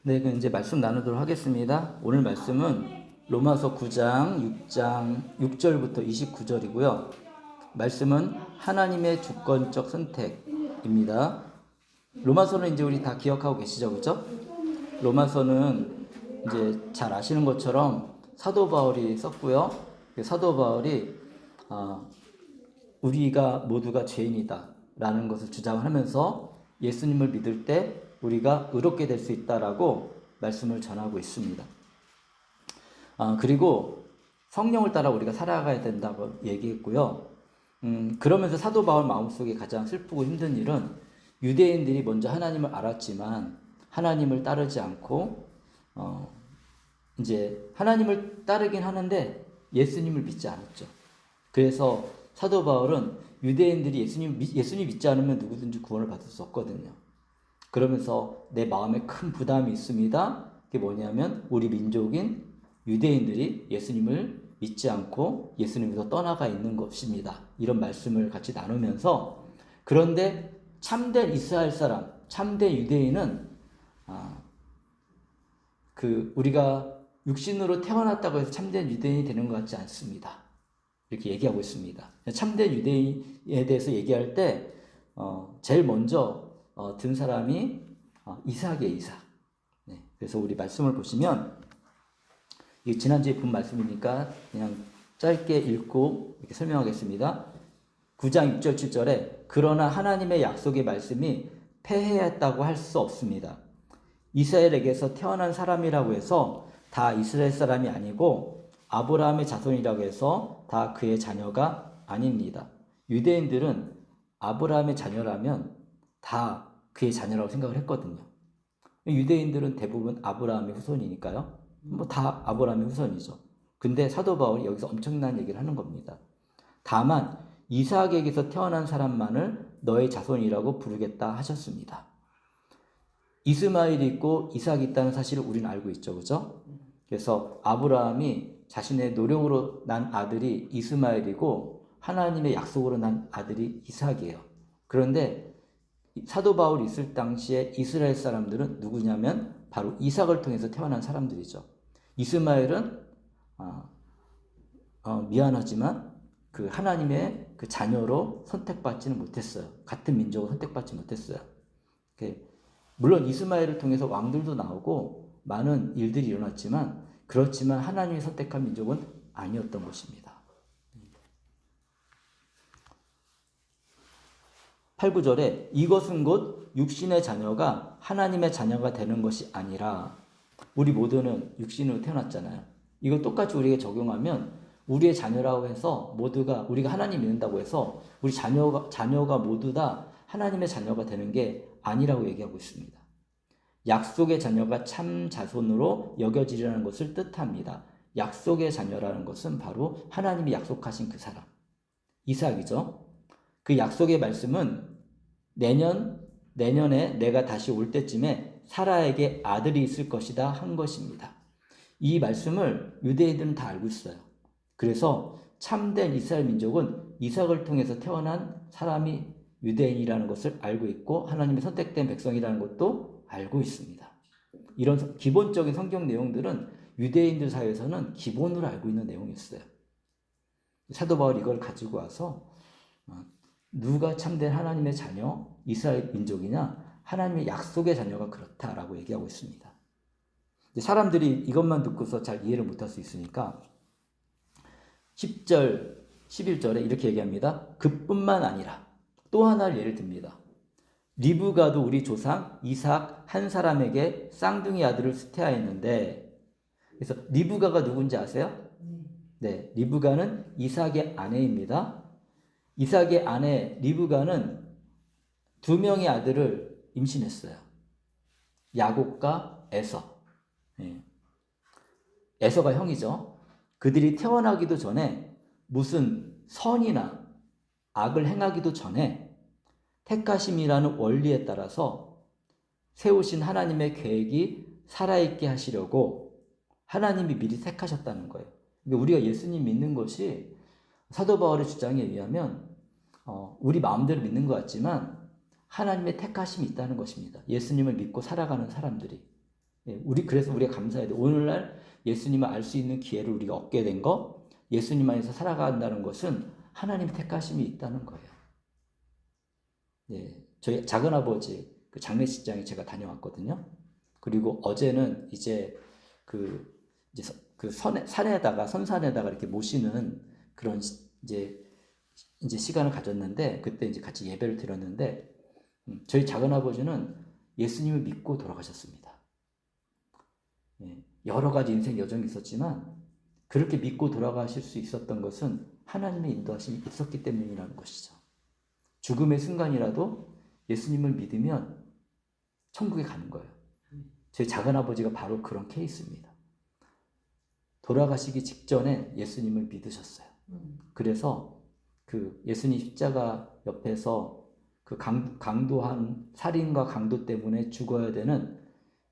네, 그럼 이제 말씀 나누도록 하겠습니다. 오늘 말씀은 로마서 9장 6절부터 29절이고요. 말씀은 하나님의 주권적 선택입니다. 로마서는 이제 우리 다 기억하고 계시죠, 그렇죠? 로마서는 이제 잘 아시는 것처럼 사도 바울이 썼고요. 사도 바울이 우리가 모두가 죄인이다라는 것을 주장하면서 예수님을 믿을 때 우리가 의롭게 될 수 있다라고 말씀을 전하고 있습니다. 그리고 성령을 따라 우리가 살아가야 된다고 얘기했고요. 그러면서 사도 바울 마음속에 가장 슬프고 힘든 일은 유대인들이 먼저 하나님을 알았지만 하나님을 따르지 않고 이제 하나님을 따르긴 하는데 예수님을 믿지 않았죠. 그래서 사도 바울은 유대인들이 예수님 믿지 않으면 누구든지 구원을 받을 수 없거든요. 그러면서 내 마음에 큰 부담이 있습니다. 그게 뭐냐면 우리 민족인 유대인들이 예수님을 믿지 않고 예수님에서 떠나가 있는 것입니다. 이런 말씀을 같이 나누면서 그런데 참된 이스라엘 사람, 참된 유대인은 우리가 육신으로 태어났다고 해서 참된 유대인이 되는 것 같지 않습니다. 이렇게 얘기하고 있습니다. 참된 유대인에 대해서 얘기할 때 제일 먼저 든 사람이 이삭이에요, 이삭. 네, 그래서 우리 말씀을 보시면 이 지난주에 본 말씀이니까 그냥 짧게 읽고 이렇게 설명하겠습니다. 9장 6절 7절에 그러나 하나님의 약속의 말씀이 폐해했다고 할 수 없습니다. 이스라엘에게서 태어난 사람이라고 해서 다 이스라엘 사람이 아니고 아브라함의 자손이라고 해서 다 그의 자녀가 아닙니다. 유대인들은 아브라함의 자녀라면 다 그의 자녀라고 생각을 했거든요. 유대인들은 대부분 아브라함의 후손이니까요. 뭐 다 아브라함의 후손이죠. 근데 사도 바울이 여기서 엄청난 얘기를 하는 겁니다. 다만 이삭에게서 태어난 사람만을 너의 자손이라고 부르겠다 하셨습니다. 이스마엘이 있고 이삭이 있다는 사실을 우리는 알고 있죠, 그죠? 그래서 아브라함이 자신의 노력으로 난 아들이 이스마엘이고 하나님의 약속으로 난 아들이 이삭이에요. 그런데 사도 바울이 있을 당시에 이스라엘 사람들은 누구냐면 바로 이삭을 통해서 태어난 사람들이죠. 이스마엘은 미안하지만 그 하나님의 그 자녀로 선택받지는 못했어요. 같은 민족으로 선택받지 못했어요. 물론 이스마엘을 통해서 왕들도 나오고 많은 일들이 일어났지만 그렇지만 하나님이 선택한 민족은 아니었던 것입니다. 8, 9절에 이것은 곧 육신의 자녀가 하나님의 자녀가 되는 것이 아니라 우리 모두는 육신으로 태어났잖아요. 이걸 똑같이 우리에게 적용하면 우리의 자녀라고 해서 모두가 우리가 하나님 믿는다고 해서 우리 자녀가 모두 다 하나님의 자녀가 되는 게 아니라고 얘기하고 있습니다. 약속의 자녀가 참 자손으로 여겨지리라는 것을 뜻합니다. 약속의 자녀라는 것은 바로 하나님이 약속하신 그 사람, 이삭이죠. 그 약속의 말씀은 내년에 내가 다시 올 때쯤에 사라에게 아들이 있을 것이다 한 것입니다. 이 말씀을 유대인들은 다 알고 있어요. 그래서 참된 이스라엘 민족은 이삭을 통해서 태어난 사람이 유대인이라는 것을 알고 있고 하나님의 선택된 백성이라는 것도 알고 있습니다. 이런 기본적인 성경 내용들은 유대인들 사이에서는 기본으로 알고 있는 내용이었어요. 사도 바울이 이걸 가지고 와서 누가 참된 하나님의 자녀, 이스라엘 민족이냐? 하나님의 약속의 자녀가 그렇다라고 얘기하고 있습니다. 사람들이 이것만 듣고서 잘 이해를 못할 수 있으니까 10절, 11절에 이렇게 얘기합니다. 그뿐만 아니라 또 하나를 예를 듭니다. 리브가도 우리 조상 이삭 한 사람에게 쌍둥이 아들을 수태하였는데 그래서 리브가가 누군지 아세요? 네, 리브가는 이삭의 아내입니다. 이삭의 아내 리브가는 2명의 아들을 임신했어요. 야곱과 에서. 에서가 형이죠. 그들이 태어나기도 전에 무슨 선이나 악을 행하기도 전에 택하심이라는 원리에 따라서 세우신 하나님의 계획이 살아있게 하시려고 하나님이 미리 택하셨다는 거예요. 우리가 예수님 믿는 것이 사도 바울의 주장에 의하면 우리 마음대로 믿는 것 같지만 하나님의 택하심이 있다는 것입니다. 예수님을 믿고 살아가는 사람들이. 그래서 우리가 감사해야 돼. 오늘날 예수님을 알 수 있는 기회를 우리가 얻게 된 거, 예수님 안에서 살아간다는 것은 하나님의 택하심이 있다는 거예요. 저희 작은아버지 그 장례식장에 제가 다녀왔거든요. 그리고 어제는 이제 그 선산에다가 이렇게 모시는 그런 이제 시간을 가졌는데, 그때 이제 같이 예배를 드렸는데, 저희 작은아버지는 예수님을 믿고 돌아가셨습니다. 여러 가지 인생 여정이 있었지만 그렇게 믿고 돌아가실 수 있었던 것은 하나님의 인도하심이 있었기 때문이라는 것이죠. 죽음의 순간이라도 예수님을 믿으면 천국에 가는 거예요. 저희 작은아버지가 바로 그런 케이스입니다. 돌아가시기 직전에 예수님을 믿으셨어요. 그래서 그 예수님 십자가 옆에서 그 강도한 살인과 강도 때문에 죽어야 되는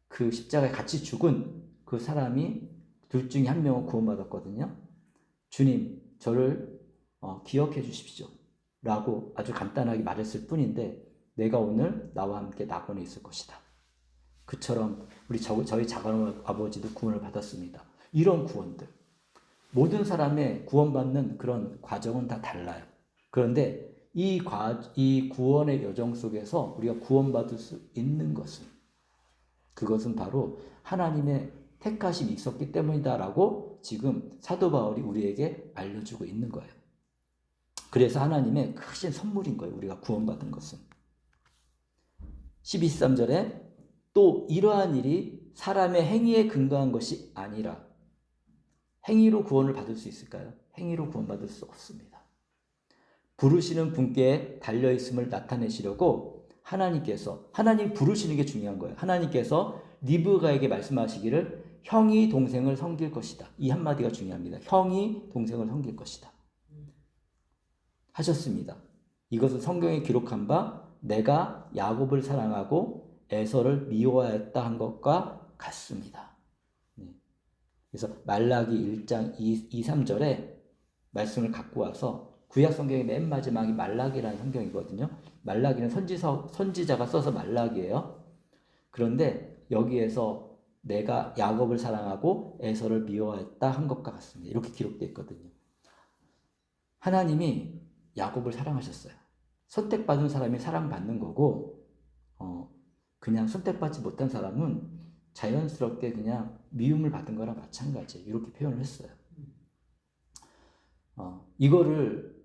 그 십자가에 같이 죽은 그 사람이 둘 중에 한 명은 구원받았거든요. 주님, 저를 기억해 주십시오 라고 아주 간단하게 말했을 뿐인데, 내가 오늘 나와 함께 낙원에 있을 것이다. 그처럼 저희 작은아버지도 구원을 받았습니다. 이런 구원들, 모든 사람의 구원받는 그런 과정은 다 달라요. 그런데 이 구원의 여정 속에서 우리가 구원받을 수 있는 것은, 그것은 바로 하나님의 택하심이 있었기 때문이다라고 지금 사도 바울이 우리에게 알려주고 있는 거예요. 그래서 하나님의 크신 선물인 거예요, 우리가 구원받은 것은. 12, 13절에 또 이러한 일이 사람의 행위에 근거한 것이 아니라, 행위로 구원을 받을 수 있을까요? 행위로 구원받을 수 없습니다. 부르시는 분께 달려있음을 나타내시려고 하나님 부르시는 게 중요한 거예요. 하나님께서 리브가에게 말씀하시기를 형이 동생을 섬길 것이다. 이 한마디가 중요합니다. 형이 동생을 섬길 것이다 하셨습니다. 이것은 성경에 기록한 바 내가 야곱을 사랑하고 에서를 미워하였다 한 것과 같습니다. 그래서 말라기 1장 2, 3절에 말씀을 갖고 와서, 구약 성경의 맨 마지막이 말라기라는 성경이거든요. 말라기는 선지자가 써서 말라기예요. 그런데 여기에서 내가 야곱을 사랑하고 에서를 미워했다 한 것과 같습니다. 이렇게 기록되어 있거든요. 하나님이 야곱을 사랑하셨어요. 선택받은 사람이 사랑받는 거고, 그냥 선택받지 못한 사람은 자연스럽게 그냥 미움을 받은 거랑 마찬가지예요. 이렇게 표현을 했어요. 이거를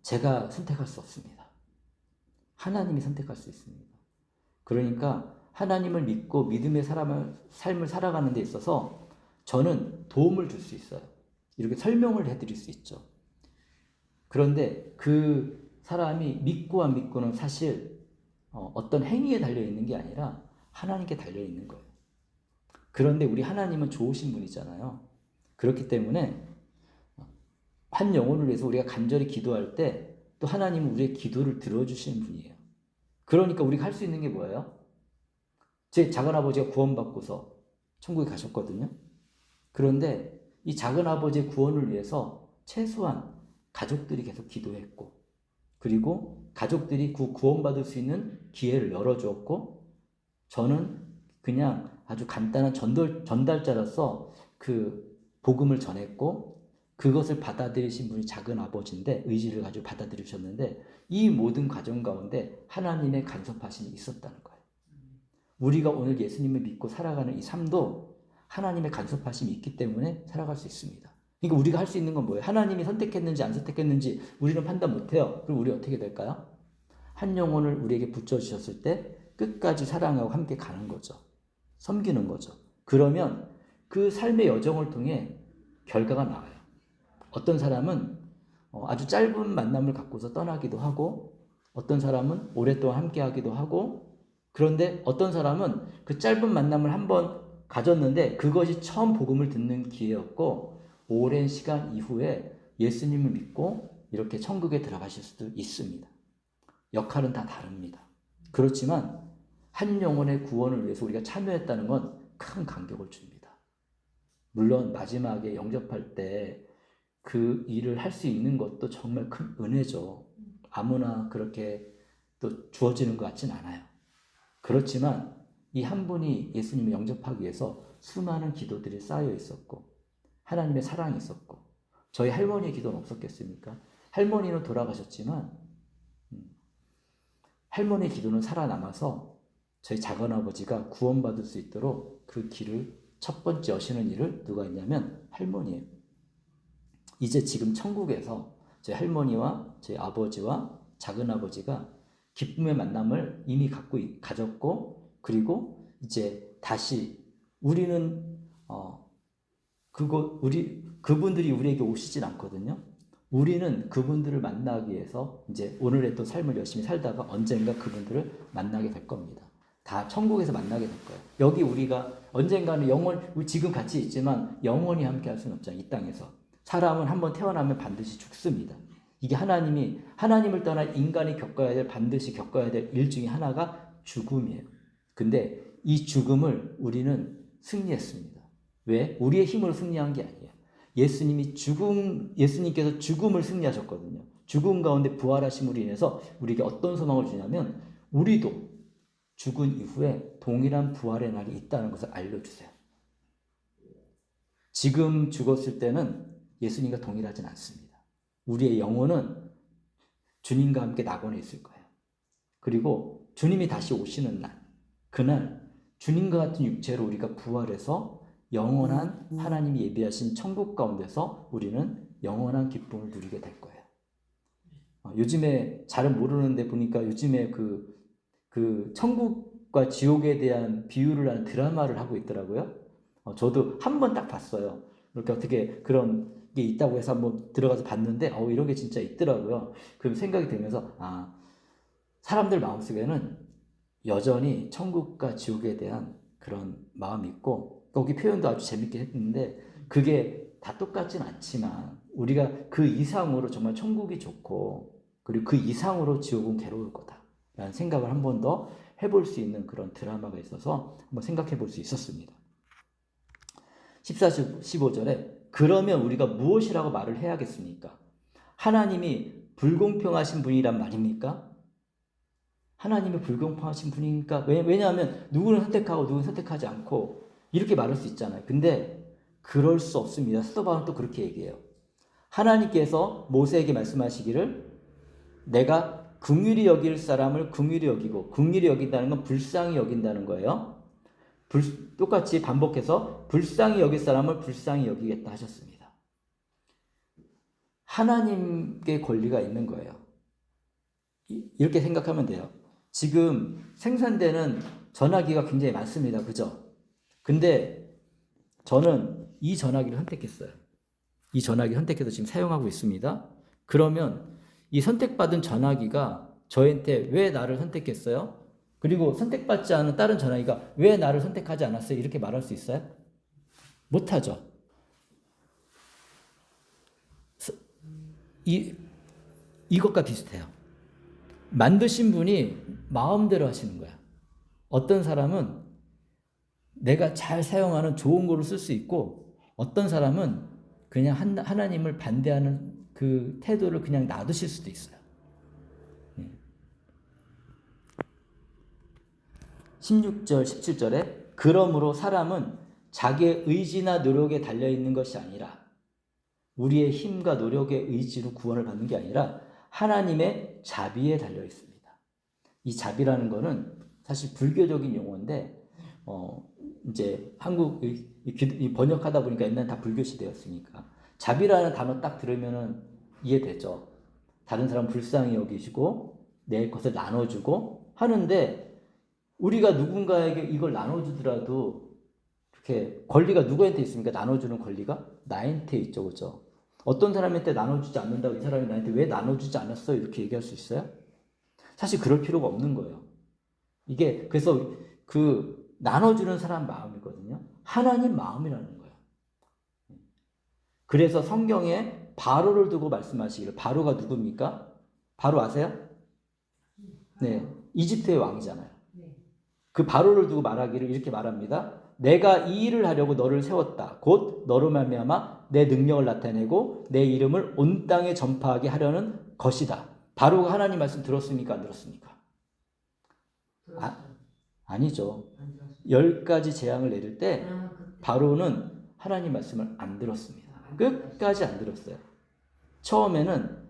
제가 선택할 수 없습니다. 하나님이 선택할 수 있습니다. 그러니까 하나님을 믿고 믿음의 삶을 살아가는 데 있어서 저는 도움을 줄 수 있어요. 이렇게 설명을 해드릴 수 있죠. 그런데 그 사람이 믿고 안 믿고는 사실 어떤 행위에 달려있는 게 아니라 하나님께 달려있는 거예요. 그런데 우리 하나님은 좋으신 분이잖아요. 그렇기 때문에 한 영혼을 위해서 우리가 간절히 기도할 때 또 하나님은 우리의 기도를 들어주시는 분이에요. 그러니까 우리가 할 수 있는 게 뭐예요? 제 작은아버지가 구원받고서 천국에 가셨거든요. 그런데 이 작은아버지의 구원을 위해서 최소한 가족들이 계속 기도했고, 그리고 가족들이 구원받을 수 있는 기회를 열어주었고, 저는 그냥 아주 간단한 전달자로서 그 복음을 전했고, 그것을 받아들이신 분이 작은아버지인데, 의지를 가지고 받아들이셨는데, 이 모든 과정 가운데 하나님의 간섭하심이 있었다는 거예요. 우리가 오늘 예수님을 믿고 살아가는 이 삶도 하나님의 간섭하심이 있기 때문에 살아갈 수 있습니다. 그러니까 우리가 할 수 있는 건 뭐예요? 하나님이 선택했는지 안 선택했는지 우리는 판단 못해요. 그럼 우리 어떻게 될까요? 한 영혼을 우리에게 붙여주셨을 때 끝까지 사랑하고 함께 가는 거죠. 섬기는 거죠. 그러면 그 삶의 여정을 통해 결과가 나와요. 어떤 사람은 아주 짧은 만남을 갖고서 떠나기도 하고, 어떤 사람은 오랫동안 함께 하기도 하고, 그런데 어떤 사람은 그 짧은 만남을 한번 가졌는데 그것이 처음 복음을 듣는 기회였고, 오랜 시간 이후에 예수님을 믿고 이렇게 천국에 들어가실 수도 있습니다. 역할은 다 다릅니다. 그렇지만 한 영혼의 구원을 위해서 우리가 참여했다는 건 큰 감격을 줍니다. 물론 마지막에 영접할 때 그 일을 할 수 있는 것도 정말 큰 은혜죠. 아무나 그렇게 또 주어지는 것 같진 않아요. 그렇지만 이 한 분이 예수님을 영접하기 위해서 수많은 기도들이 쌓여 있었고 하나님의 사랑이 있었고 저희 할머니의 기도는 없었겠습니까? 할머니는 돌아가셨지만 할머니의 기도는 살아남아서 저희 작은아버지가 구원받을 수 있도록 그 길을 첫 번째 여시는 일을 누가 했냐면 할머니예요. 이제 지금 천국에서 저희 할머니와 저희 아버지와 작은아버지가 기쁨의 만남을 이미 가졌고 그리고 이제 다시 우리는 그분들이 우리에게 오시진 않거든요. 우리는 그분들을 만나기 위해서 이제 오늘의 또 삶을 열심히 살다가 언젠가 그분들을 만나게 될 겁니다. 다 천국에서 만나게 될 거예요. 여기 우리가 언젠가는 지금 같이 있지만 영원히 함께 할 수는 없잖아요. 이 땅에서. 사람은 한번 태어나면 반드시 죽습니다. 이게 하나님을 떠나 인간이 반드시 겪어야 될 일 중에 하나가 죽음이에요. 근데 이 죽음을 우리는 승리했습니다. 왜? 우리의 힘으로 승리한 게 아니에요. 예수님께서 죽음을 승리하셨거든요. 죽음 가운데 부활하심으로 인해서 우리에게 어떤 소망을 주냐면 우리도 죽은 이후에 동일한 부활의 날이 있다는 것을 알려주세요. 지금 죽었을 때는 예수님과 동일하진 않습니다. 우리의 영혼은 주님과 함께 낙원에 있을 거예요. 그리고 주님이 다시 오시는 날, 그날 주님과 같은 육체로 우리가 부활해서 영원한 하나님이 예비하신 천국 가운데서 우리는 영원한 기쁨을 누리게 될 거예요. 요즘에 잘은 모르는데 보니까 요즘에 그 천국과 지옥에 대한 비유를 하는 드라마를 하고 있더라고요. 저도 한 번 딱 봤어요. 그렇게 어떻게 그런 게 있다고 해서 한번 들어가서 봤는데 이런 게 진짜 있더라고요. 그럼 생각이 들면서 사람들 마음속에는 여전히 천국과 지옥에 대한 그런 마음이 있고 거기 표현도 아주 재밌게 했는데 그게 다 똑같진 않지만 우리가 그 이상으로 정말 천국이 좋고 그리고 그 이상으로 지옥은 괴로울 거다라는 생각을 한 번 더 해볼 수 있는 그런 드라마가 있어서 한번 생각해 볼 수 있었습니다. 14, 15절에 그러면 우리가 무엇이라고 말을 해야겠습니까? 하나님이 불공평하신 분이란 말입니까? 하나님이 불공평하신 분이니까 왜냐하면 누구는 선택하고 누구는 선택하지 않고 이렇게 말할 수 있잖아요. 근데 그럴 수 없습니다. 사도 바울은 또 그렇게 얘기해요. 하나님께서 모세에게 말씀하시기를 내가 긍휼히 여길 사람을 긍휼히 여기고 긍휼히 여긴다는 건 불쌍히 여긴다는 거예요. 똑같이 반복해서 불쌍히 여길 사람을 불쌍히 여기겠다 하셨습니다. 하나님께 권리가 있는 거예요. 이렇게 생각하면 돼요. 지금 생산되는 전화기가 굉장히 많습니다. 그죠? 근데 저는 이 전화기를 선택했어요. 이 전화기를 선택해서 지금 사용하고 있습니다. 그러면 이 선택받은 전화기가 저한테 왜 나를 선택했어요? 그리고 선택받지 않은 다른 전화기가 왜 나를 선택하지 않았어요? 이렇게 말할 수 있어요? 못하죠. 이것과 비슷해요. 만드신 분이 마음대로 하시는 거야. 어떤 사람은 내가 잘 사용하는 좋은 거를 쓸 수 있고 어떤 사람은 그냥 하나님을 반대하는 그 태도를 그냥 놔두실 수도 있어요. 16절, 17절에 그러므로 사람은 자기의 의지나 노력에 달려있는 것이 아니라 우리의 힘과 노력의 의지로 구원을 받는 게 아니라 하나님의 자비에 달려있습니다. 이 자비라는 거는 사실 불교적인 용어인데 이제 한국 번역하다 보니까 옛날에 다 불교 시대였으니까 자비라는 단어 딱 들으면은 이해되죠. 다른 사람 불쌍히 여기시고 내 것을 나눠주고 하는데 우리가 누군가에게 이걸 나눠주더라도 이렇게 권리가 누구한테 있습니까? 나눠주는 권리가 나한테 있죠, 그죠? 어떤 사람한테 나눠주지 않는다고 이 사람이 나한테 왜 나눠주지 않았어? 이렇게 얘기할 수 있어요? 사실 그럴 필요가 없는 거예요. 이게 그래서 그 나눠주는 사람 마음이거든요. 하나님 마음이라는 거예요. 그래서 성경에 바로를 두고 말씀하시기를 바로가 누굽니까? 바로 아세요? 네, 이집트의 왕이잖아요. 그 바로를 두고 말하기를 이렇게 말합니다. 내가 이 일을 하려고 너를 세웠다. 곧 너로 말미암아 내 능력을 나타내고 내 이름을 온 땅에 전파하게 하려는 것이다. 바로가 하나님 말씀 들었습니까? 안 들었습니까? 아니죠. 10가지 재앙을 내릴 때 바로는 하나님 말씀을 안 들었습니다. 끝까지 안 들었어요. 처음에는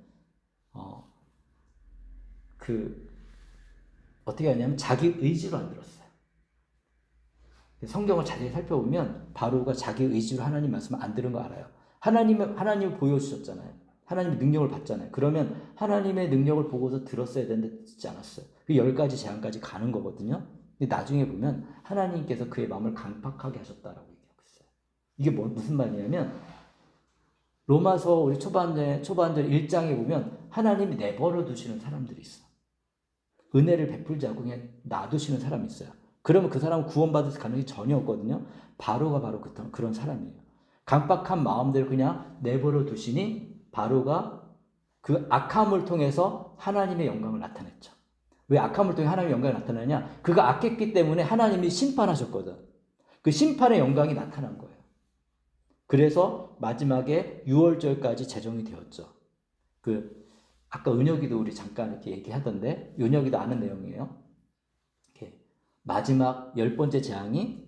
어떻게 하냐면 자기 의지로 안 들었어요. 성경을 자세히 살펴보면 바로가 자기 의지로 하나님 말씀을 안 들은 거 알아요. 하나님을 보여주셨잖아요. 하나님의 능력을 봤잖아요. 그러면 하나님의 능력을 보고서 들었어야 되는데 듣지 않았어요. 그 10가지 재앙까지 가는 거거든요. 근데 나중에 보면 하나님께서 그의 마음을 강팍하게 하셨다라고 얘기하고 있어요. 이게 무슨 말이냐면 로마서 우리 초반절 1장에 보면 하나님이 내버려 두시는 사람들이 있어. 은혜를 베풀지 않고 그냥 놔두시는 사람이 있어요. 그러면 그 사람은 구원받을 가능성이 전혀 없거든요. 바로가 바로 그런 사람이에요. 강박한 마음대로 그냥 내버려 두시니 바로가 그 악함을 통해서 하나님의 영광을 나타냈죠. 왜 악함을 통해 하나님의 영광이 나타나냐? 그가 악했기 때문에 하나님이 심판하셨거든. 그 심판의 영광이 나타난 거예요. 그래서 마지막에 6월절까지 제정이 되었죠. 아까 은혁이도 우리 잠깐 이렇게 얘기하던데, 은혁이도 아는 내용이에요. 이렇게 마지막 10번째 재앙이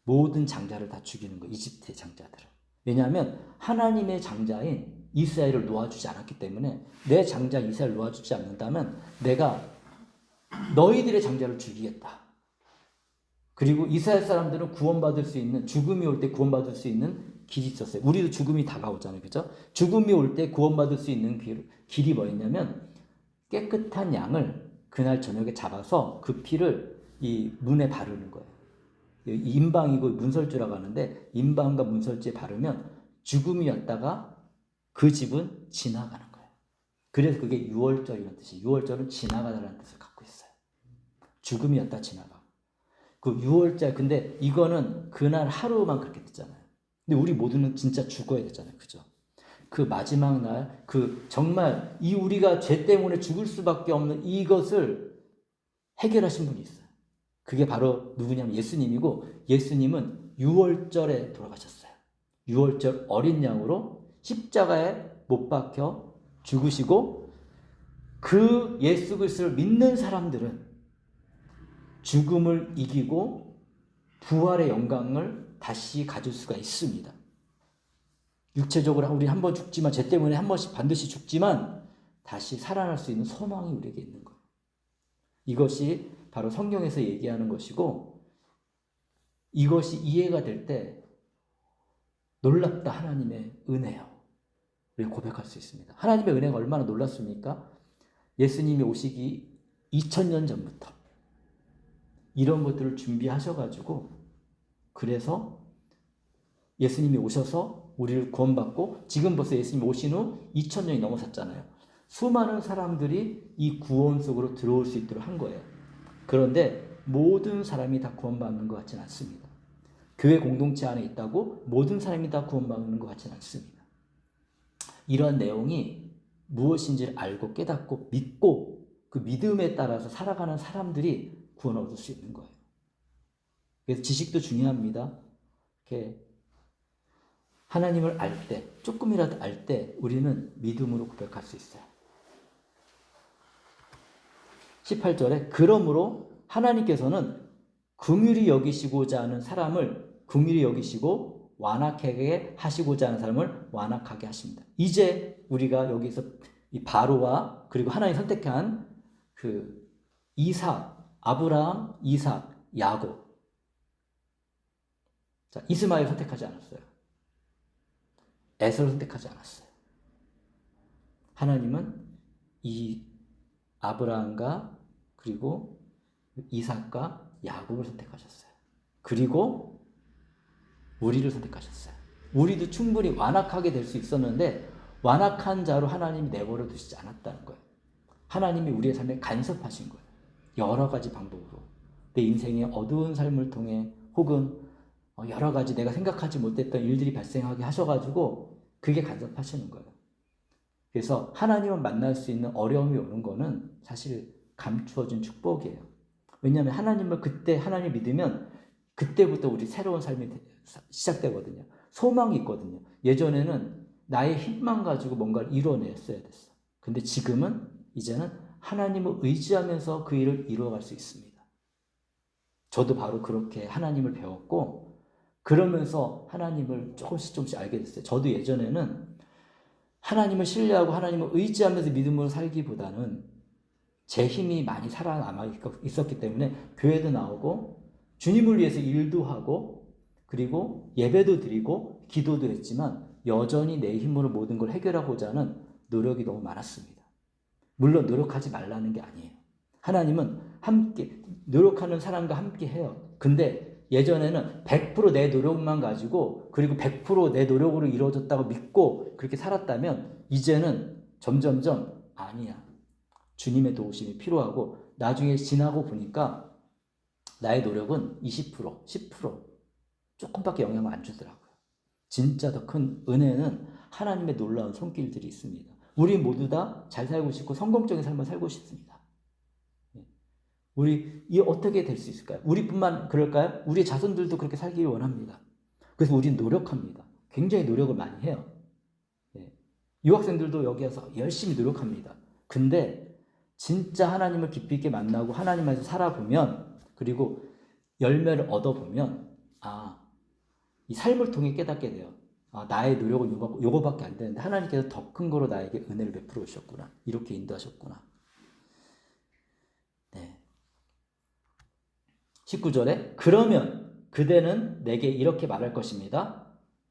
모든 장자를 다 죽이는 거예요. 이집트의 장자들을. 왜냐하면 하나님의 장자인 이스라엘을 놓아주지 않았기 때문에 내 장자 이스라엘을 놓아주지 않는다면 내가 너희들의 장자를 죽이겠다. 그리고 이스라엘 사람들은 구원받을 수 있는, 죽음이 올 때 구원받을 수 있는 길이 있었어요. 우리도 죽음이 다가오잖아요. 그죠? 죽음이 올 때 구원받을 수 있는 길이 뭐였냐면 깨끗한 양을 그날 저녁에 잡아서 그 피를 이 문에 바르는 거예요. 임방이고 문설주라고 하는데 임방과 문설주에 바르면 죽음이 왔다가 그 집은 지나가는 거예요. 그래서 그게 6월절이라는 뜻이, 6월절은 지나가다라는 뜻을 갖고 있어요. 죽음이 왔다 지나가. 그 6월절, 근데 이거는 그날 하루만 그렇게 됐잖아요. 근데 우리 모두는 진짜 죽어야 되잖아요. 그죠? 그 마지막 날, 정말 우리가 죄 때문에 죽을 수밖에 없는 이것을 해결하신 분이 있어요. 그게 바로 누구냐면 예수님이고, 예수님은 6월절에 돌아가셨어요. 6월절 어린 양으로 십자가에 못 박혀 죽으시고, 그 예수 그리스도를 믿는 사람들은 죽음을 이기고 부활의 영광을 다시 가질 수가 있습니다. 육체적으로 우리 한 번 죽지만, 죄 때문에 한 번씩 반드시 죽지만 다시 살아날 수 있는 소망이 우리에게 있는 거예요. 이것이 바로 성경에서 얘기하는 것이고, 이것이 이해가 될 때 놀랍다 하나님의 은혜요. 우리 고백할 수 있습니다. 하나님의 은혜가 얼마나 놀랍습니까? 예수님이 오시기 2000년 전부터 이런 것들을 준비하셔가지고, 그래서 예수님이 오셔서 우리를 구원받고, 지금 벌써 예수님이 오신 후 2000년이 넘어섰잖아요. 수많은 사람들이 이 구원 속으로 들어올 수 있도록 한 거예요. 그런데 모든 사람이 다 구원받는 것 같지는 않습니다. 교회 공동체 안에 있다고 모든 사람이 다 구원받는 것 같지는 않습니다. 이런 내용이 무엇인지를 알고 깨닫고 믿고 그 믿음에 따라서 살아가는 사람들이 구원 얻을 수 있는 거예요. 그래서 지식도 중요합니다. 이렇게 하나님을 알 때, 조금이라도 알 때 우리는 믿음으로 고백할 수 있어요. 18절에 그러므로 하나님께서는 긍휼히 여기시고자 하는 사람을 긍휼히 여기시고 완악하게 하시고자 하는 사람을 완악하게 하십니다. 이제 우리가 여기서 이 바로와 그리고 하나님이 선택한 이삭, 아브라함, 이삭, 야곱. 자, 이스마엘 선택하지 않았어요. 에서를 선택하지 않았어요. 하나님은 이 아브라함과 그리고 이삭과 야곱을 선택하셨어요. 그리고 우리를 선택하셨어요. 우리도 충분히 완악하게 될 수 있었는데 완악한 자로 하나님이 내버려 두시지 않았다는 거예요. 하나님이 우리의 삶에 간섭하신 거예요. 여러 가지 방법으로. 내 인생의 어두운 삶을 통해 혹은 여러 가지 내가 생각하지 못했던 일들이 발생하게 하셔가지고 그게 간섭하시는 거예요. 그래서 하나님을 만날 수 있는 어려움이 오는 거는 사실 감추어진 축복이에요. 왜냐하면 하나님을 그때 하나님 믿으면 그때부터 우리 새로운 삶이 시작되거든요. 소망이 있거든요. 예전에는 나의 힘만 가지고 뭔가를 이뤄냈어야 됐어. 근데 지금은 이제는 하나님을 의지하면서 그 일을 이루어갈 수 있습니다. 저도 바로 그렇게 하나님을 배웠고 그러면서 하나님을 조금씩 알게 됐어요. 저도 예전에는 하나님을 신뢰하고 하나님을 의지하면서 믿음으로 살기보다는 제 힘이 많이 살아남아 있었기 때문에 교회도 나오고 주님을 위해서 일도 하고 그리고 예배도 드리고 기도도 했지만 여전히 내 힘으로 모든 걸 해결하고자 하는 노력이 너무 많았습니다. 물론 노력하지 말라는 게 아니에요. 하나님은 함께 노력하는 사람과 함께 해요. 근데 예전에는 100% 내 노력만 가지고 그리고 100% 내 노력으로 이루어졌다고 믿고 그렇게 살았다면 이제는 점점점 아니야. 주님의 도우심이 필요하고 나중에 지나고 보니까 나의 노력은 20%, 10% 조금밖에 영향을 안 주더라고요. 진짜 더 큰 은혜는 하나님의 놀라운 손길들이 있습니다. 우리 모두 다 잘 살고 싶고 성공적인 삶을 살고 싶습니다. 우리 이 어떻게 될 수 있을까요? 우리뿐만 그럴까요? 우리 자손들도 그렇게 살기를 원합니다. 그래서 우리는 노력합니다. 굉장히 노력을 많이 해요. 유학생들도 여기에서 열심히 노력합니다. 근데 진짜 하나님을 깊이 있게 만나고 하나님 안에서 살아보면 그리고 열매를 얻어보면 이 삶을 통해 깨닫게 돼요. 나의 노력은 요거밖에 안 되는데 하나님께서 더 큰 거로 나에게 은혜를 베풀어 주셨구나. 이렇게 인도하셨구나. 19절에 그러면 그대는 내게 이렇게 말할 것입니다.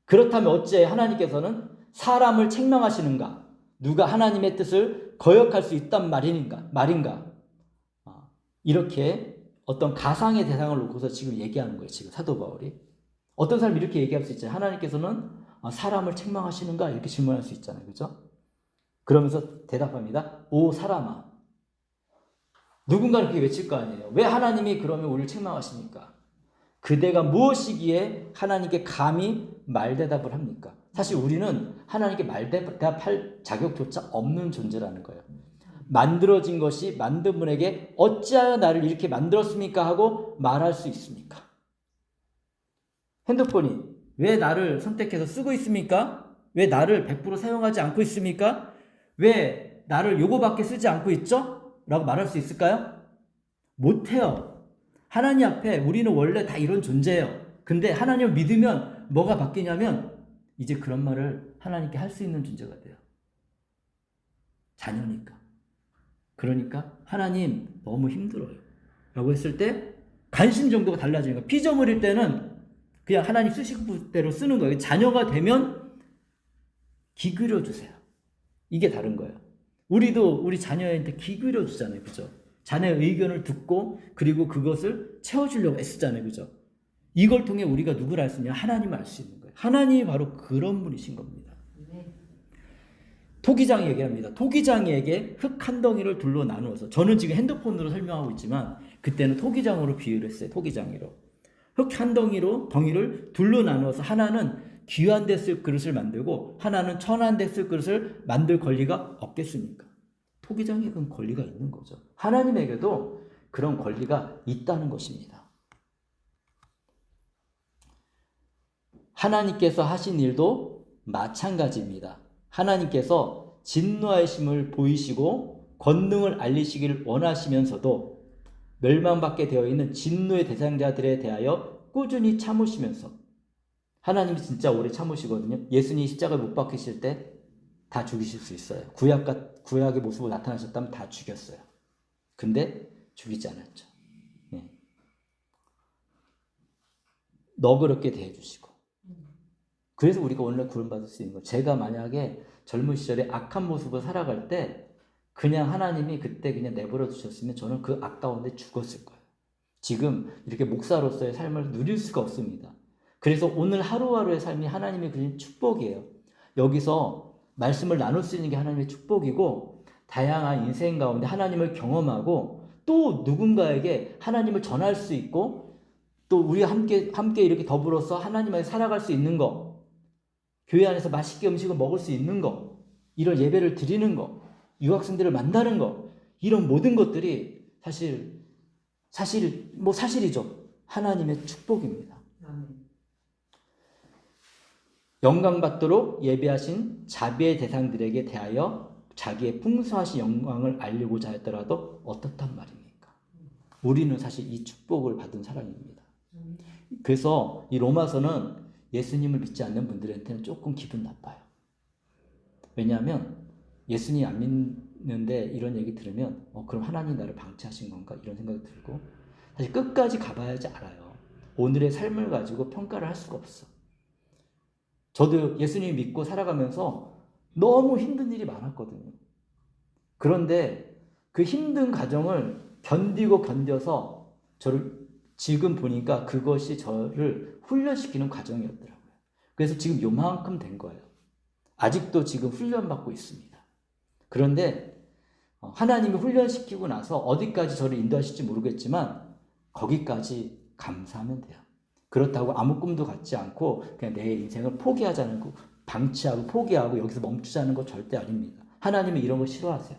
그렇다면 어찌해 하나님께서는 사람을 책망하시는가? 누가 하나님의 뜻을 거역할 수 있단 말인가? 이렇게 어떤 가상의 대상을 놓고서 지금 얘기하는 거예요. 지금 사도 바울이. 어떤 사람이 이렇게 얘기할 수 있잖아요. 하나님께서는 사람을 책망하시는가? 이렇게 질문할 수 있잖아요. 그죠? 그러면서 대답합니다. 오 사람아. 누군가 이렇게 외칠 거 아니에요. 왜 하나님이 그러면 우리를 책망하십니까? 그대가 무엇이기에 하나님께 감히 말대답을 합니까? 사실 우리는 하나님께 말대답할 자격조차 없는 존재라는 거예요. 만들어진 것이 만든 분에게 어찌하여 나를 이렇게 만들었습니까? 하고 말할 수 있습니까? 핸드폰이 왜 나를 선택해서 쓰고 있습니까? 왜 나를 100% 사용하지 않고 있습니까? 왜 나를 요거밖에 쓰지 않고 있죠? 라고 말할 수 있을까요? 못해요. 하나님 앞에 우리는 원래 다 이런 존재예요. 근데 하나님을 믿으면 뭐가 바뀌냐면 이제 그런 말을 하나님께 할 수 있는 존재가 돼요. 자녀니까. 그러니까 하나님 너무 힘들어요. 라고 했을 때 관심 정도가 달라지는 거예요. 피조물일 때는 그냥 하나님 쓰시고 대로 쓰는 거예요. 자녀가 되면 기울여 주세요. 이게 다른 거예요. 우리도 우리 자녀한테 기울여 주잖아요. 그죠? 자녀의 의견을 듣고 그리고 그것을 채워주려고 애쓰잖아요. 그죠? 이걸 통해 우리가 누구를 알 수 있냐? 하나님을 알 수 있는 거예요. 하나님이 바로 그런 분이신 겁니다. 토기장이 얘기합니다. 토기장이에게 흙 한 덩이를 둘로 나누어서 저는 지금 핸드폰으로 설명하고 있지만 그때는 토기장으로 비유를 했어요. 토기장이로. 흙 한 덩이를 둘로 나누어서 하나는 귀한 데 쓸 그릇을 만들고 하나는 천한 데 쓸 그릇을 만들 권리가 없겠습니까? 토기장에게 그런 권리가 있는 거죠. 하나님에게도 그런 권리가 있다는 것입니다. 하나님께서 하신 일도 마찬가지입니다. 하나님께서 진노하심을 보이시고 권능을 알리시기를 원하시면서도 멸망받게 되어 있는 진노의 대상자들에 대하여 꾸준히 참으시면서 하나님이 진짜 오래 참으시거든요. 예수님이 십자가에 못 박히실 때 다 죽이실 수 있어요. 구약의 모습으로 나타나셨다면 다 죽였어요. 근데 죽이지 않았죠. 너그럽게 대해주시고. 그래서 우리가 오늘날 구원받을 수 있는 거예요. 제가 만약에 젊은 시절에 악한 모습으로 살아갈 때 그냥 하나님이 그때 그냥 내버려 두셨으면 저는 그 악 가운데 죽었을 거예요. 지금 이렇게 목사로서의 삶을 누릴 수가 없습니다. 그래서 오늘 하루하루의 삶이 하나님의 그린 축복이에요. 여기서 말씀을 나눌 수 있는 게 하나님의 축복이고 다양한 인생 가운데 하나님을 경험하고 또 누군가에게 하나님을 전할 수 있고 또 우리 함께 이렇게 더불어서 하나님 안에 살아갈 수 있는 거, 교회 안에서 맛있게 음식을 먹을 수 있는 거, 이런 예배를 드리는 거, 유학생들을 만나는 거, 이런 모든 것들이 사실이죠. 하나님의 축복입니다. 영광받도록 예배하신 자비의 대상들에게 대하여 자기의 풍성하신 영광을 알리고자 했더라도 어떻단 말입니까? 우리는 사실 이 축복을 받은 사람입니다. 그래서 이 로마서는 예수님을 믿지 않는 분들한테는 조금 기분 나빠요. 왜냐하면 예수님 안 믿는데 이런 얘기 들으면 그럼 하나님 나를 방치하신 건가? 이런 생각이 들고, 사실 끝까지 가봐야지 알아요. 오늘의 삶을 가지고 평가를 할 수가 없어. 저도 예수님 믿고 살아가면서 너무 힘든 일이 많았거든요. 그런데 그 힘든 과정을 견디고 견뎌서 저를 지금 보니까 그것이 저를 훈련시키는 과정이었더라고요. 그래서 지금 요만큼 된 거예요. 아직도 지금 훈련받고 있습니다. 그런데 하나님이 훈련시키고 나서 어디까지 저를 인도하실지 모르겠지만 거기까지 감사하면 돼요. 그렇다고 아무 꿈도 갖지 않고 그냥 내 인생을 포기하자는 거, 방치하고 포기하고 여기서 멈추자는 거 절대 아닙니다. 하나님은 이런 거 싫어하세요.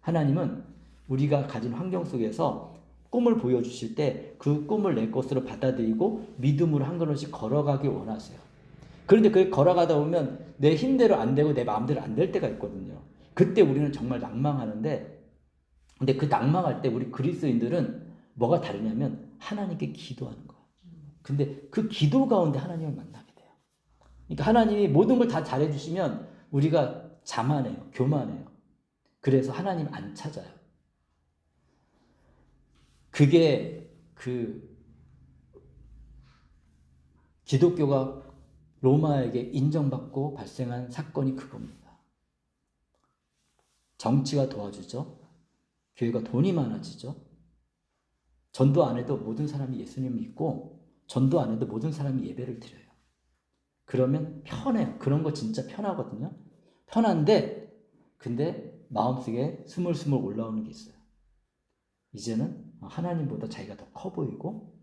하나님은 우리가 가진 환경 속에서 꿈을 보여주실 때 그 꿈을 내 것으로 받아들이고 믿음으로 한 걸음씩 걸어가길 원하세요. 그런데 그게 걸어가다 보면 내 힘대로 안 되고 내 마음대로 안 될 때가 있거든요. 그때 우리는 정말 낭망하는데, 근데 그 낭망할 때 우리 그리스도인들은 뭐가 다르냐면 하나님께 기도하는 거예요. 근데 그 기도 가운데 하나님을 만나게 돼요. 그러니까 하나님이 모든 걸 다 잘해주시면 우리가 자만해요. 교만해요. 그래서 하나님 안 찾아요. 그게 그 기독교가 로마에게 인정받고 발생한 사건이 그겁니다. 정치가 도와주죠. 교회가 돈이 많아지죠. 전도 안 해도 모든 사람이 예수님을 믿고 전도 안 해도 모든 사람이 예배를 드려요. 그러면 편해요. 그런 거 진짜 편하거든요. 편한데 근데 마음속에 스물스물 올라오는 게 있어요. 이제는 하나님보다 자기가 더 커 보이고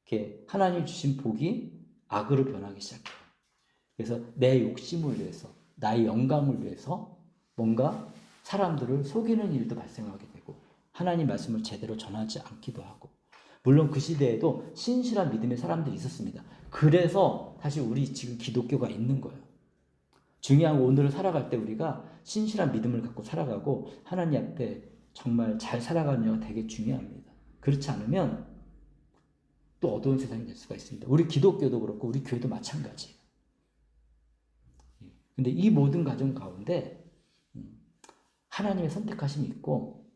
이렇게 하나님 주신 복이 악으로 변하기 시작해요. 그래서 내 욕심을 위해서, 나의 영광을 위해서 뭔가 사람들을 속이는 일도 발생하게 되고 하나님 말씀을 제대로 전하지 않기도 하고, 물론 그 시대에도 신실한 믿음의 사람들이 있었습니다. 그래서 사실 우리 지금 기독교가 있는 거예요. 중요한 오늘을 살아갈 때 우리가 신실한 믿음을 갖고 살아가고 하나님 앞에 정말 잘 살아가느냐가 되게 중요합니다. 그렇지 않으면 또 어두운 세상이 될 수가 있습니다. 우리 기독교도 그렇고 우리 교회도 마찬가지예요. 근데 이 모든 과정 가운데 하나님의 선택하심이 있고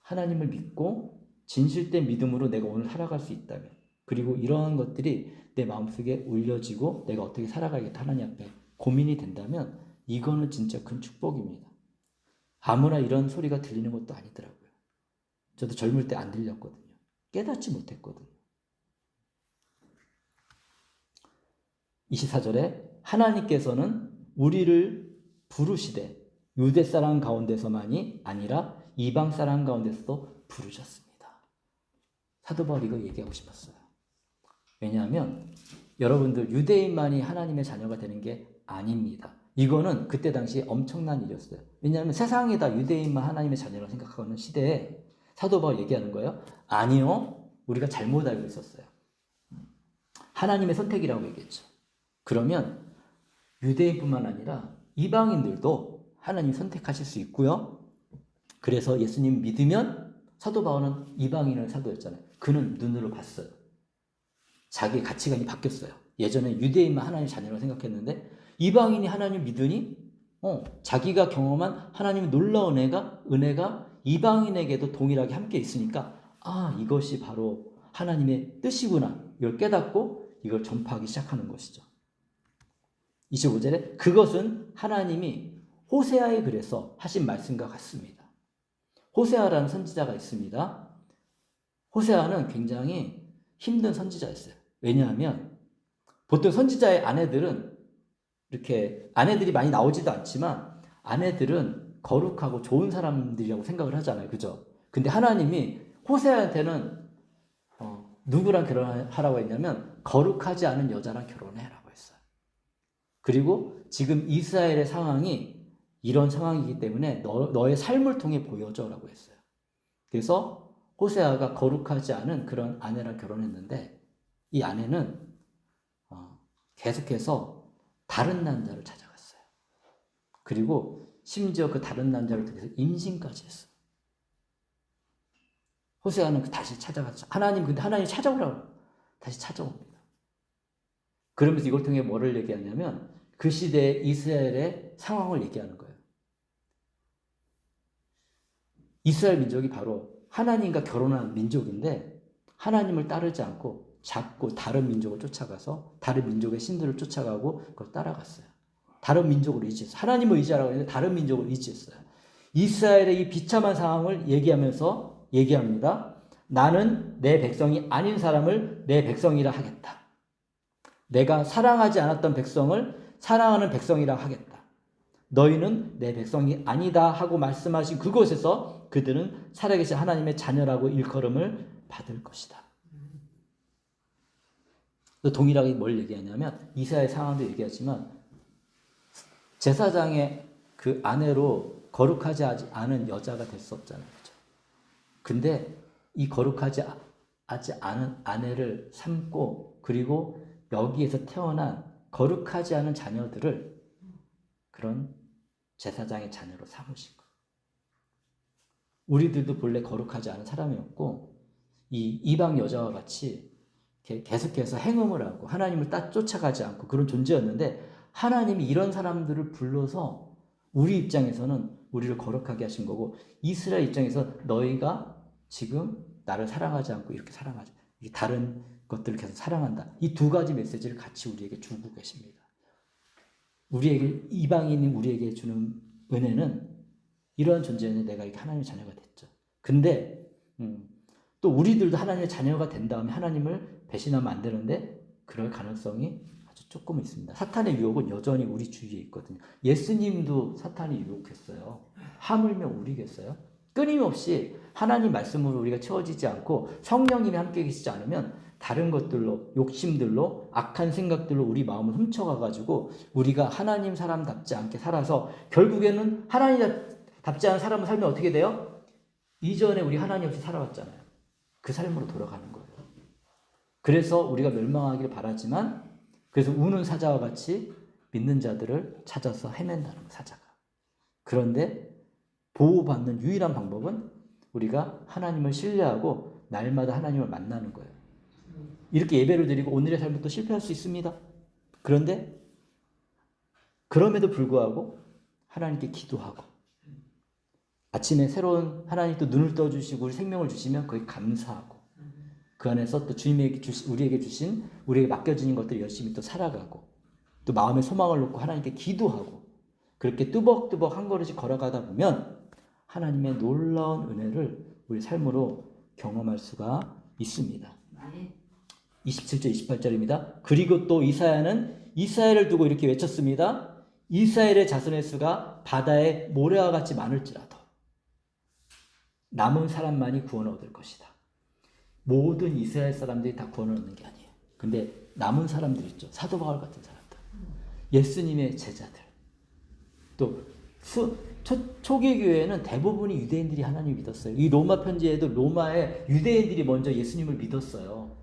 하나님을 믿고 진실된 믿음으로 내가 오늘 살아갈 수 있다면, 그리고 이러한 것들이 내 마음속에 울려지고 내가 어떻게 살아가겠다 하나님 앞에 고민이 된다면 이거는 진짜 큰 축복입니다. 아무나 이런 소리가 들리는 것도 아니더라고요. 저도 젊을 때 안 들렸거든요. 깨닫지 못했거든요. 24절에 하나님께서는 우리를 부르시되 유대 사람 가운데서만이 아니라 이방 사람 가운데서도 부르셨습니다. 사도 바울이 이거 얘기하고 싶었어요. 왜냐하면 여러분들 유대인만이 하나님의 자녀가 되는 게 아닙니다. 이거는 그때 당시 엄청난 일이었어요. 왜냐하면 세상이 다 유대인만 하나님의 자녀라고 생각하는 시대에 사도 바울이 얘기하는 거예요. 아니요, 우리가 잘못 알고 있었어요. 하나님의 선택이라고 얘기했죠. 그러면 유대인뿐만 아니라 이방인들도 하나님 선택하실 수 있고요. 그래서 예수님 믿으면, 사도 바울은 이방인을 사도였잖아요. 그는 눈으로 봤어요. 자기의 가치관이 바뀌었어요. 예전에 유대인만 하나님 자녀라고 생각했는데 이방인이 하나님 믿으니 자기가 경험한 하나님의 놀라운 은혜가 이방인에게도 동일하게 함께 있으니까 이것이 바로 하나님의 뜻이구나, 이걸 깨닫고 이걸 전파하기 시작하는 것이죠. 25절에 그것은 하나님이 호세아의 글에서 하신 말씀과 같습니다. 호세아라는 선지자가 있습니다. 호세아는 굉장히 힘든 선지자였어요. 왜냐하면 보통 선지자의 아내들은 이렇게 아내들이 많이 나오지도 않지만 아내들은 거룩하고 좋은 사람들이라고 생각을 하잖아요. 그죠? 근데 하나님이 호세아한테는 누구랑 결혼하라고 했냐면 거룩하지 않은 여자랑 결혼해라고 했어요. 그리고 지금 이스라엘의 상황이 이런 상황이기 때문에 너의 삶을 통해 보여줘라고 했어요. 그래서 호세아가 거룩하지 않은 그런 아내랑 결혼했는데 이 아내는 계속해서 다른 남자를 찾아갔어요. 그리고 심지어 그 다른 남자를 통해서 임신까지 했어요. 호세아는 다시 찾아가서 근데 하나님 찾아오라고 다시 찾아옵니다. 그러면서 이걸 통해 뭐를 얘기하냐면 그 시대의 이스라엘의 상황을 얘기하는 거예요. 이스라엘 민족이 바로 하나님과 결혼한 민족인데 하나님을 따르지 않고 자꾸 다른 민족을 쫓아가서 다른 민족의 신들을 쫓아가고 그걸 따라갔어요. 다른 민족을 의지했어요. 하나님을 의지하라고 했는데 다른 민족을 의지했어요. 이스라엘의 이 비참한 상황을 얘기하면서 얘기합니다. 나는 내 백성이 아닌 사람을 내 백성이라 하겠다. 내가 사랑하지 않았던 백성을 사랑하는 백성이라 하겠다. 너희는 내 백성이 아니다 하고 말씀하신 그곳에서 그들은 살아계신 하나님의 자녀라고 일컬음을 받을 것이다. 또 동일하게 뭘 얘기하냐면 이사야의 상황도 얘기하지만 제사장의 그 아내로 거룩하지 않은 여자가 될 수 없잖아요. 그렇죠? 근데 이 거룩하지 않은 아내를 삼고 그리고 여기에서 태어난 거룩하지 않은 자녀들을 그런 제사장의 자녀로 삼으신 거예요. 우리들도 본래 거룩하지 않은 사람이었고 이 이방 여자와 같이 계속해서 행음을 하고 하나님을 쫓아가지 않고 그런 존재였는데 하나님이 이런 사람들을 불러서 우리 입장에서는 우리를 거룩하게 하신 거고 이스라엘 입장에서 너희가 지금 나를 사랑하지 않고 이렇게 사랑하지 다른 것들을 계속 사랑한다. 이 두 가지 메시지를 같이 우리에게 주고 계십니다. 우리에게 이방인이 우리에게 주는 은혜는 이러한 존재는 내가 이렇게 하나님의 자녀가 됐죠. 근데 또 우리들도 하나님의 자녀가 된 다음에 하나님을 배신하면 안 되는데 그럴 가능성이 아주 조금 있습니다. 사탄의 유혹은 여전히 우리 주위에 있거든요. 예수님도 사탄이 유혹했어요. 하물며 우리겠어요? 끊임없이 하나님 말씀으로 우리가 채워지지 않고 성령님이 함께 계시지 않으면 다른 것들로 욕심들로 악한 생각들로 우리 마음을 훔쳐가가지고 우리가 하나님 사람답지 않게 살아서 결국에는 하나님답지 않은 사람을 살면 어떻게 돼요? 이전에 우리 하나님 없이 살아왔잖아요. 그 삶으로 돌아가는 거예요. 그래서 우리가 멸망하기를 바라지만 그래서 우는 사자와 같이 믿는 자들을 찾아서 헤맨다는 거예요. 사자가. 그런데 보호받는 유일한 방법은 우리가 하나님을 신뢰하고 날마다 하나님을 만나는 거예요. 이렇게 예배를 드리고 오늘의 삶을 또 실패할 수 있습니다. 그런데 그럼에도 불구하고 하나님께 기도하고 아침에 새로운 하나님 또 눈을 떠주시고 우리 생명을 주시면 거기 감사하고 그 안에서 또 주님에게 우리에게 맡겨진 것들 열심히 또 살아가고 또 마음에 소망을 놓고 하나님께 기도하고 그렇게 뚜벅뚜벅 한 걸음씩 걸어가다 보면 하나님의 놀라운 은혜를 우리 삶으로 경험할 수가 있습니다. 27절 28절입니다. 그리고 또 이사야는 이스라엘을 두고 이렇게 외쳤습니다. 이스라엘의 자손의 수가 바다의 모래와 같이 많을지라도 남은 사람만이 구원을 얻을 것이다. 모든 이스라엘 사람들이 다 구원을 얻는 게 아니에요. 근데 남은 사람들 있죠. 사도 바울 같은 사람들. 예수님의 제자들. 또 초기 교회에는 대부분이 유대인들이 하나님을 믿었어요. 이 로마 편지에도 로마의 유대인들이 먼저 예수님을 믿었어요.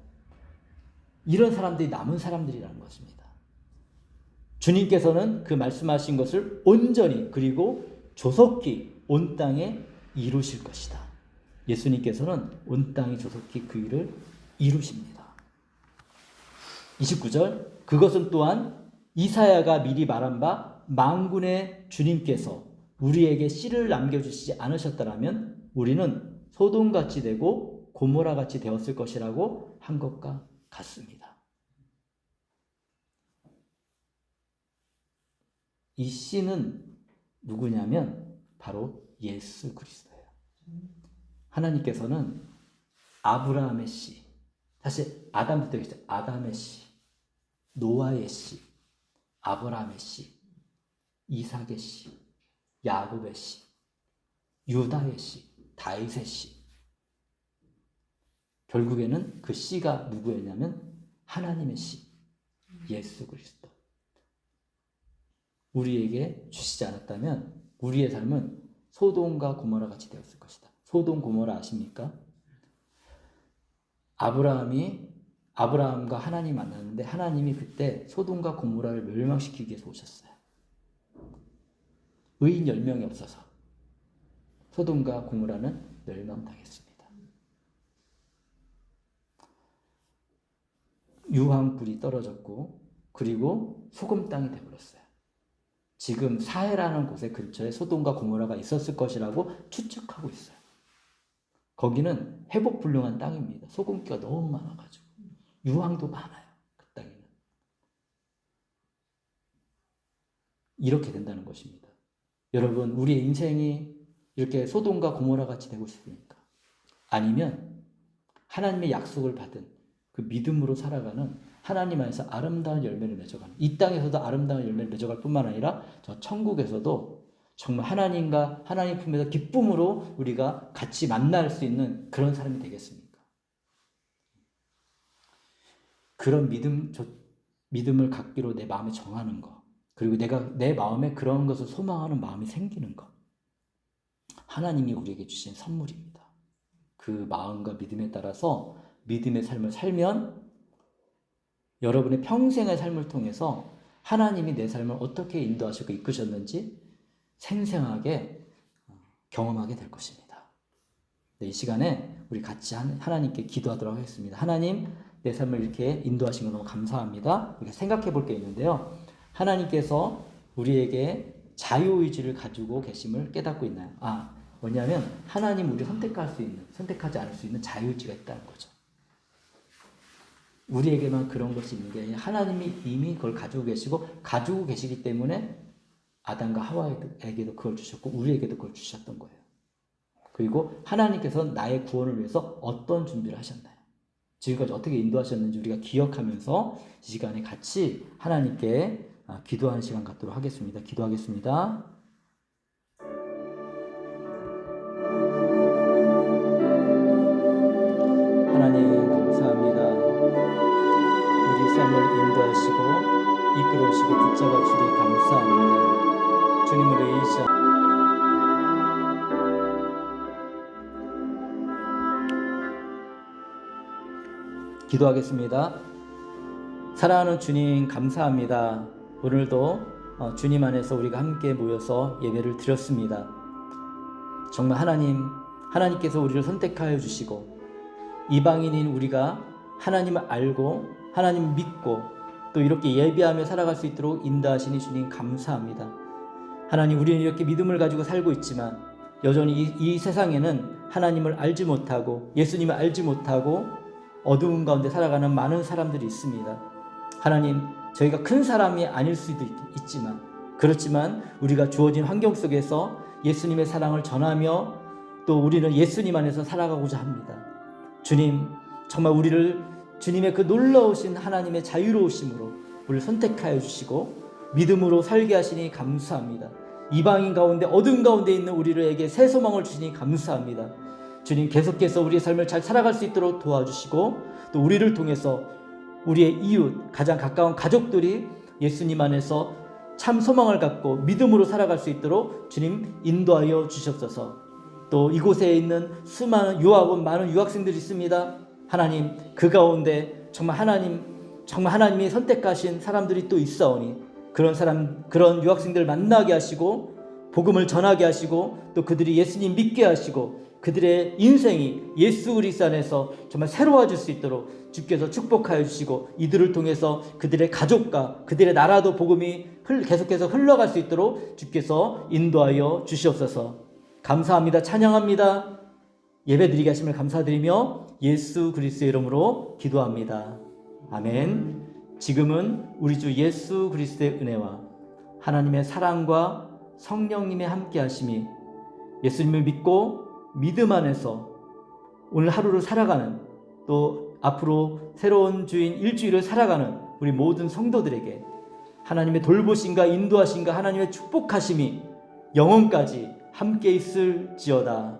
이런 사람들이 남은 사람들이라는 것입니다. 주님께서는 그 말씀하신 것을 온전히 그리고 조속히 온 땅에 이루실 것이다. 예수님께서는 온 땅에 조속히 그 일을 이루십니다. 29절 그것은 또한 이사야가 미리 말한 바 만군의 주님께서 우리에게 씨를 남겨주시지 않으셨더라면 우리는 소돔같이 되고 고모라같이 되었을 것이라고 한 것과 같습니다. 이 씨는 누구냐면 바로 예수 그리스도예요. 하나님께서는 아브라함의 씨, 사실 아담부터 계시죠. 아담의 씨, 노아의 씨, 아브라함의 씨, 이삭의 씨, 야곱의 씨, 유다의 씨, 다윗의 씨. 결국에는 그 씨가 누구였냐면 하나님의 씨, 예수 그리스도. 우리에게 주시지 않았다면 우리의 삶은 소돔과 고모라 같이 되었을 것이다. 소돔 고모라 아십니까? 아브라함과 하나님 만났는데 하나님이 그때 소돔과 고모라를 멸망시키기 위해서 오셨어요. 의인 10명이 없어서 소돔과 고모라는 멸망당했습니다. 유황불이 떨어졌고 그리고 소금 땅이 되어버렸어요. 지금 사해라는 곳에 근처에 소돔과 고모라가 있었을 것이라고 추측하고 있어요. 거기는 회복불능한 땅입니다. 소금기가 너무 많아가지고 유황도 많아요. 그 땅에는. 이렇게 된다는 것입니다. 여러분, 우리의 인생이 이렇게 소돔과 고모라 같이 되고 싶습니까? 아니면 하나님의 약속을 받은 그 믿음으로 살아가는 하나님 안에서 아름다운 열매를 맺어가는, 이 땅에서도 아름다운 열매를 맺어갈 뿐만 아니라 저 천국에서도 정말 하나님과 하나님 품에서 기쁨으로 우리가 같이 만날 수 있는 그런 사람이 되겠습니까? 그런 믿음을 갖기로 내 마음에 정하는 것, 그리고 내가 내 마음에 그런 것을 소망하는 마음이 생기는 것, 하나님이 우리에게 주신 선물입니다. 그 마음과 믿음에 따라서 믿음의 삶을 살면 여러분의 평생의 삶을 통해서 하나님이 내 삶을 어떻게 인도하시고 이끄셨는지 생생하게 경험하게 될 것입니다. 이 시간에 우리 같이 하나님께 기도하도록 하겠습니다. 하나님, 내 삶을 이렇게 인도하신 거 너무 감사합니다. 이렇게 생각해 볼 게 있는데요. 하나님께서 우리에게 자유의지를 가지고 계심을 깨닫고 있나요? 뭐냐면 하나님 우리 선택하지 않을 수 있는 자유의지가 있다는 거죠. 우리에게만 그런 것이 있는 게 아니라 하나님이 이미 그걸 가지고 계시기 때문에 아담과 하와에게도 그걸 주셨고 우리에게도 그걸 주셨던 거예요. 그리고 하나님께서 나의 구원을 위해서 어떤 준비를 하셨나요? 지금까지 어떻게 인도하셨는지 우리가 기억하면서 이 시간에 같이 하나님께 기도하는 시간 갖도록 하겠습니다. 기도하겠습니다. 하나님 감사합니다. 우리 삶을 인도하시고 이끌어오시고 붙잡아 주니 감사합니다. 주님을 의지하고 기도하겠습니다. 사랑하는 주님 감사합니다. 오늘도 주님 안에서 우리가 함께 모여서 예배를 드렸습니다. 정말 하나님께서 우리를 선택하여 주시고 이방인인 우리가 하나님을 알고 하나님을 믿고 또 이렇게 예배하며 살아갈 수 있도록 인도하시니 주님 감사합니다. 하나님, 우리는 이렇게 믿음을 가지고 살고 있지만 여전히 이 세상에는 하나님을 알지 못하고 예수님을 알지 못하고 어두운 가운데 살아가는 많은 사람들이 있습니다. 하나님, 저희가 큰 사람이 아닐 수도 있지만 그렇지만 우리가 주어진 환경 속에서 예수님의 사랑을 전하며 또 우리는 예수님 안에서 살아가고자 합니다. 주님, 정말 우리를 주님의 그 놀라우신 하나님의 자유로우심으로 우리를 선택하여 주시고 믿음으로 살게 하시니 감사합니다. 이방인 가운데 어두운 가운데 있는 우리에게 새 소망을 주시니 감사합니다. 주님, 계속해서 우리의 삶을 잘 살아갈 수 있도록 도와주시고 또 우리를 통해서 우리의 이웃, 가장 가까운 가족들이 예수님 안에서 참 소망을 갖고 믿음으로 살아갈 수 있도록 주님 인도하여 주시옵소서. 또 이곳에 있는 수많은 유학원 많은 유학생들이 있습니다. 하나님, 그 가운데 정말 하나님이 선택하신 사람들이 또 있사오니 그런 유학생들을 만나게 하시고 복음을 전하게 하시고 또 그들이 예수님 믿게 하시고 그들의 인생이 예수 그리스도 안에서 정말 새로워질 수 있도록 주께서 축복하여 주시고 이들을 통해서 그들의 가족과 그들의 나라도 복음이 계속해서 흘러갈 수 있도록 주께서 인도하여 주시옵소서. 감사합니다. 찬양합니다. 예배드리게 하심을 감사드리며 예수 그리스도의 이름으로 기도합니다. 아멘. 지금은 우리 주 예수 그리스도의 은혜와 하나님의 사랑과 성령님의 함께 하심이 예수님을 믿고 믿음 안에서 오늘 하루를 살아가는 또 앞으로 새로운 주인 일주일을 살아가는 우리 모든 성도들에게 하나님의 돌보심과 인도하심과 하나님의 축복하심이 영원까지 함께 있을지어다.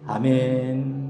아멘.